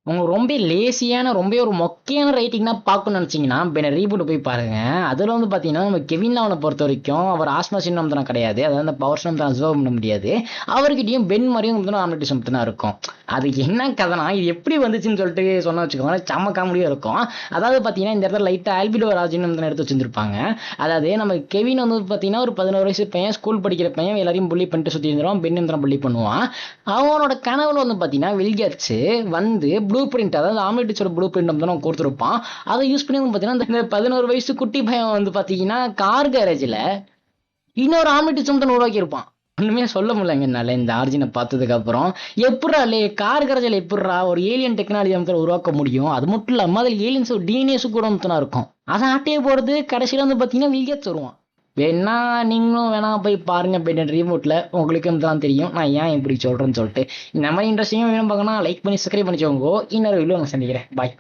உங்களுக்கு ரொம்ப லேசியான ரொம்ப ஒரு மொக்கையான ரைட்டிங்னா பார்க்கணும்னு நினச்சிங்கன்னா இப்போ ரீபூட் போய் பாருங்க. அதில் வந்து பார்த்தீங்கன்னா நம்ம கெவின் அவனை பொறுத்த வரைக்கும் அவர் ஆஸ்மா சின்னம் தான் கிடையாது, அதாவது அந்த பவர் சின்னம் தான் அப்சர்வ் பண்ண முடியாது. அவர்கிட்டயும் பென் மாதிரியும் வந்து ஆம்னிட்டிசம் தான் இருக்கும். அது என்ன கதைனா இது எப்படி வந்துச்சுன்னு சொல்லிட்டு சொன்னா வச்சுக்கோங்களேன், செம்ம காமெடியாக இருக்கும். அதாவது பார்த்தீங்கன்னா இந்த இடத்துல லைட்டாக ஆல்பிடோ ராஜின்னு வந்து எடுத்து வச்சிருப்பாங்க. அதாவது நம்ம கெவின் வந்து பார்த்தீங்கன்னா ஒரு 11 வயசு பையன், ஸ்கூல் படிக்கிற பையன், எல்லாரையும் புள்ளி பண்ணிட்டு சுற்றி இருந்துருவான். பென் வந்து புள்ளி பண்ணுவான். அவனோட கனவுல வந்து பார்த்தீங்கன்னா வில்கேட்ஸ் வந்து ப்ளூ பிரிண்ட், அதாவது ஆம்லெட்டிச்சோட ப்ளூ பிரிண்ட் வந்து அவன் கொடுத்துருப்பான். அதை யூஸ் பண்ணி வந்து பார்த்தீங்கன்னா இந்த 11 வயசு குட்டி பையன் வந்து பார்த்தீங்கன்னா கார் கேரேஜில் இன்னொரு ஆம்லெட்டிச்சம் தான் உருவாக்கியிருப்பான். ஒண்ணுமே சொல்ல முடியலங்க என்னால இந்த ஆர்ஜினை பார்த்ததுக்கு அப்புறம். எப்படா கார் கரைச்சல் எப்படா ஒரு ஏலியன் டெக்னாலஜி வந்து உருவாக்க முடியும்? அது மட்டும் இல்லாம அதில் ஏலியன்ஸ் டிஎன்ஏஸ் கூட வந்து இருக்கும். அதை ஆட்டையே போறது கடைசியில் வந்து பார்த்தீங்கன்னா வில்கேட்ஸ் வருவான். வேணா நீங்களும் வேணா போய் பாருங்க பெட் ரீமோட்ல, உங்களுக்கு தான் தெரியும் நான் ஏன் இப்படி சொல்றேன்னு சொல்லிட்டு. இந்த மாதிரி இன்ட்ரெஸ்டிங்காக வேணும் பார்க்கணும் லைக் பண்ணி சப்ஸ்கிரைப் பண்ணிச்சோங்க. இன்னொரு வீடியோ சந்திக்கிறேன். பாய்.